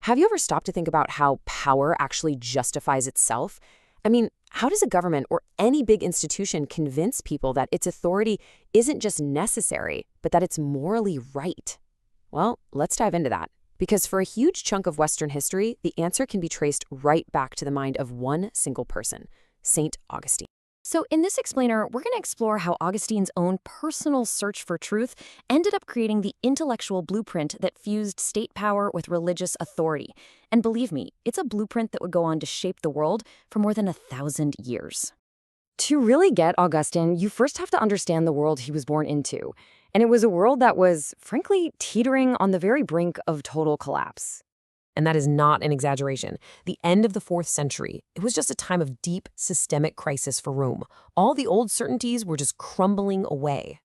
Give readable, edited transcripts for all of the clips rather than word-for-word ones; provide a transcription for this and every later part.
Have you ever stopped to think about how power actually justifies itself? I mean, how does a government or any big institution convince people that its authority isn't just necessary, but that it's morally right? Well, let's dive into that. Because for a huge chunk of Western history, the answer can be traced right back to the mind of one single person, Saint Augustine. So in this explainer, we're going to explore how Augustine's own personal search for truth ended up creating the intellectual blueprint that fused state power with religious authority. And believe me, it's a blueprint that would go on to shape the world for more than 1,000 years. To really get Augustine, you first have to understand the world he was born into. And it was a world that was, frankly, teetering on the very brink of total collapse. And that is not an exaggeration. The end of the 4th century, it was just a time of deep systemic crisis for Rome. All the old certainties were just crumbling away.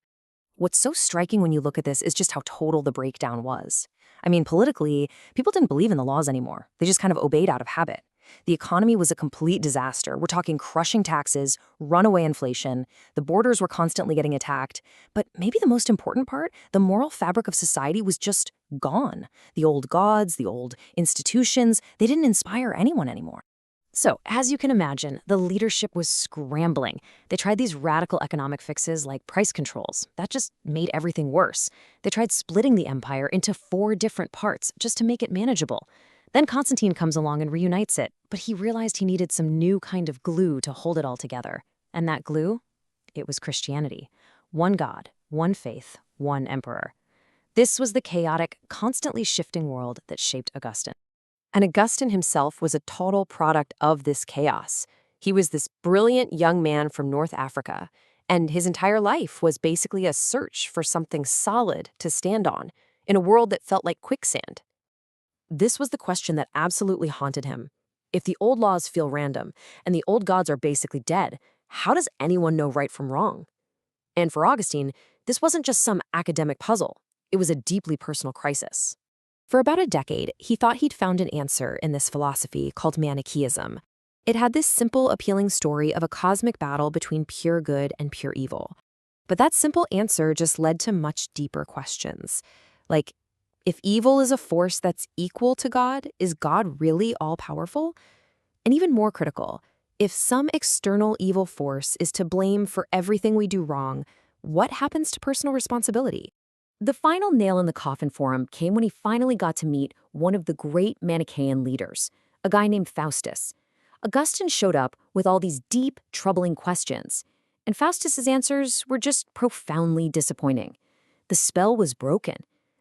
What's so striking when you look at this is just how total the breakdown was. I mean, politically, people didn't believe in the laws anymore. They just kind of obeyed out of habit. The economy was a complete disaster. We're talking crushing taxes, runaway inflation, the borders were constantly getting attacked. But maybe the most important part, the moral fabric of society was just gone. The old gods, the old institutions, they didn't inspire anyone anymore. So, as you can imagine, the leadership was scrambling. They tried these radical economic fixes like price controls. That just made everything worse. They tried splitting the empire into 4 different parts just to make it manageable. Then Constantine comes along and reunites it, but he realized he needed some new kind of glue to hold it all together. And that glue? It was Christianity. One God, one faith, one emperor. This was the chaotic, constantly shifting world that shaped Augustine. And Augustine himself was a total product of this chaos. He was this brilliant young man from North Africa, and his entire life was basically a search for something solid to stand on in a world that felt like quicksand. This was the question that absolutely haunted him. If the old laws feel random, and the old gods are basically dead, how does anyone know right from wrong? And for Augustine, this wasn't just some academic puzzle. It was a deeply personal crisis. For about a decade, he thought he'd found an answer in this philosophy called Manichaeism. It had this simple, appealing story of a cosmic battle between pure good and pure evil. But that simple answer just led to much deeper questions. Like, if evil is a force that's equal to God, is God really all-powerful? And even more critical, if some external evil force is to blame for everything we do wrong, what happens to personal responsibility? The final nail in the coffin for him came when he finally got to meet one of the great Manichaean leaders, a guy named Faustus. Augustine showed up with all these deep, troubling questions, and Faustus's answers were just profoundly disappointing. The spell was broken.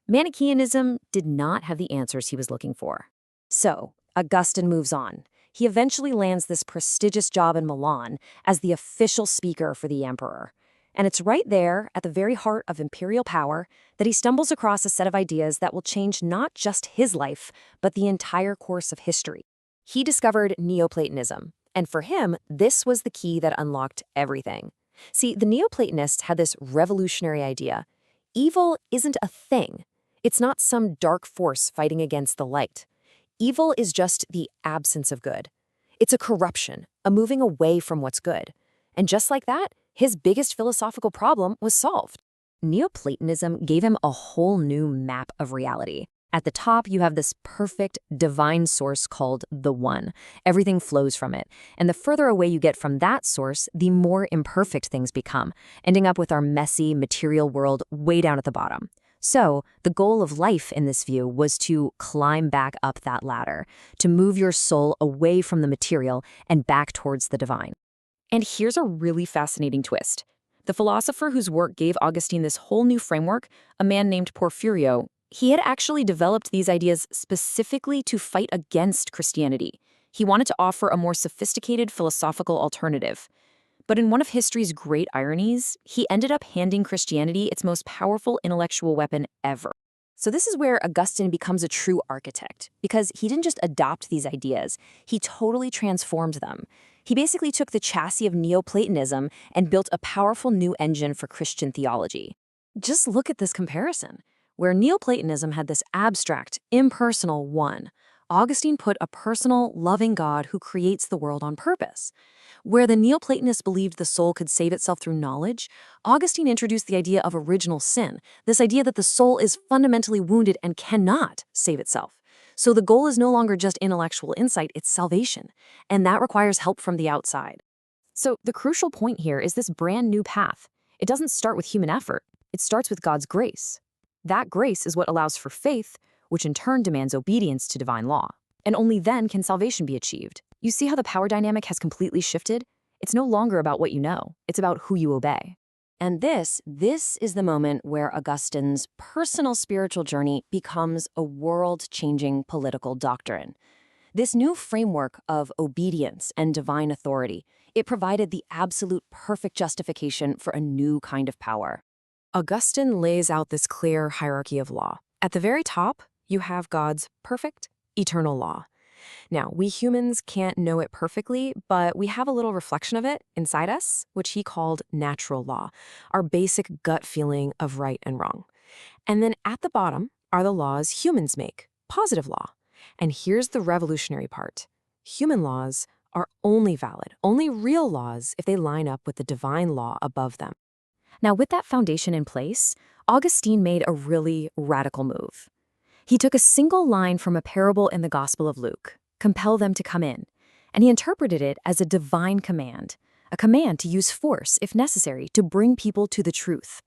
Manichaeanism did not have the answers he was looking for. So, Augustine moves on. He eventually lands this prestigious job in Milan as the official speaker for the emperor. And it's right there, at the very heart of imperial power, that he stumbles across a set of ideas that will change not just his life, but the entire course of history. He discovered Neoplatonism, and for him, this was the key that unlocked everything. See, the Neoplatonists had this revolutionary idea. Evil isn't a thing. It's not some dark force fighting against the light. Evil is just the absence of good. It's a corruption, a moving away from what's good. And just like that, his biggest philosophical problem was solved. Neoplatonism gave him a whole new map of reality. At the top, you have this perfect divine source called the One. Everything flows from it. And the further away you get from that source, the more imperfect things become, ending up with our messy, material world way down at the bottom. So, the goal of life in this view was to climb back up that ladder, to move your soul away from the material and back towards the divine. And here's a really fascinating twist. The philosopher whose work gave Augustine this whole new framework, a man named Porphyrio, he had actually developed these ideas specifically to fight against Christianity. He wanted to offer a more sophisticated philosophical alternative. But in one of history's great ironies, he ended up handing Christianity its most powerful intellectual weapon ever. So this is where Augustine becomes a true architect, because he didn't just adopt these ideas, he totally transformed them. He basically took the chassis of Neoplatonism and built a powerful new engine for Christian theology. Just look at this comparison. Where Neoplatonism had this abstract, impersonal one, Augustine put a personal, loving God who creates the world on purpose. Where the Neoplatonists believed the soul could save itself through knowledge, Augustine introduced the idea of original sin, this idea that the soul is fundamentally wounded and cannot save itself. So the goal is no longer just intellectual insight, it's salvation. And that requires help from the outside. So the crucial point here is this brand new path. It doesn't start with human effort. It starts with God's grace. That grace is what allows for faith, which in turn demands obedience to divine law. And only then can salvation be achieved. You see how the power dynamic has completely shifted? It's no longer about what you know. It's about who you obey. And this is the moment where Augustine's personal spiritual journey becomes a world-changing political doctrine. This new framework of obedience and divine authority, it provided the absolute perfect justification for a new kind of power. Augustine lays out this clear hierarchy of law. At the very top, you have God's perfect, eternal law. Now, we humans can't know it perfectly, but we have a little reflection of it inside us, which he called natural law, our basic gut feeling of right and wrong. And then at the bottom are the laws humans make, positive law. And here's the revolutionary part. Human laws are only valid, only real laws if they line up with the divine law above them. Now, with that foundation in place, Augustine made a really radical move. He took a single line from a parable in the Gospel of Luke, compel them to come in, and he interpreted it as a divine command, a command to use force, if necessary, to bring people to the truth.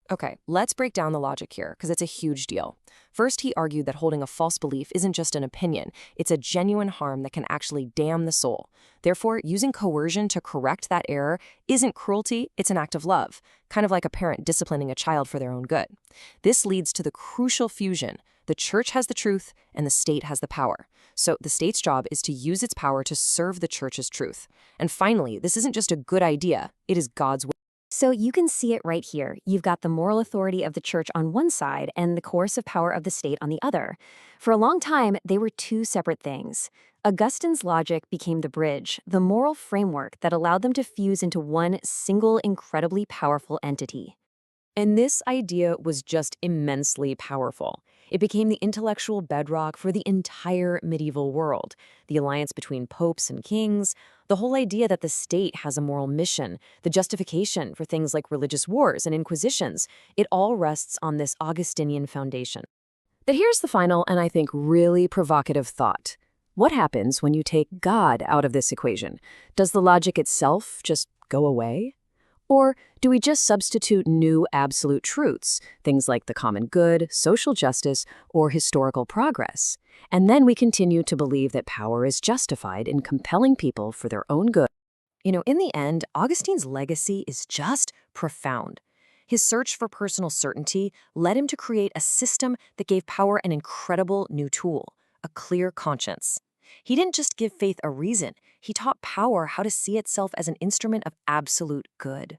Okay, let's break down the logic here, because it's a huge deal. First, he argued that holding a false belief isn't just an opinion, it's a genuine harm that can actually damn the soul. Therefore, using coercion to correct that error isn't cruelty, it's an act of love, kind of like a parent disciplining a child for their own good. This leads to the crucial fusion. The church has the truth, and the state has the power. So the state's job is to use its power to serve the church's truth. And finally, this isn't just a good idea, it is God's will. So you can see it right here. You've got the moral authority of the church on one side and the coercive power of the state on the other. For a long time, they were two separate things. Augustine's logic became the bridge, the moral framework that allowed them to fuse into one single, incredibly powerful entity. And this idea was just immensely powerful. It became the intellectual bedrock for the entire medieval world. The alliance between popes and kings, the whole idea that the state has a moral mission, the justification for things like religious wars and inquisitions, it all rests on this Augustinian foundation. But here's the final and I think really provocative thought. What happens when you take God out of this equation? Does the logic itself just go away? Or do we just substitute new absolute truths, things like the common good, social justice, or historical progress? And then we continue to believe that power is justified in compelling people for their own good. You know, in the end, Augustine's legacy is just profound. His search for personal certainty led him to create a system that gave power an incredible new tool, a clear conscience. He didn't just give faith a reason, he taught power how to see itself as an instrument of absolute good.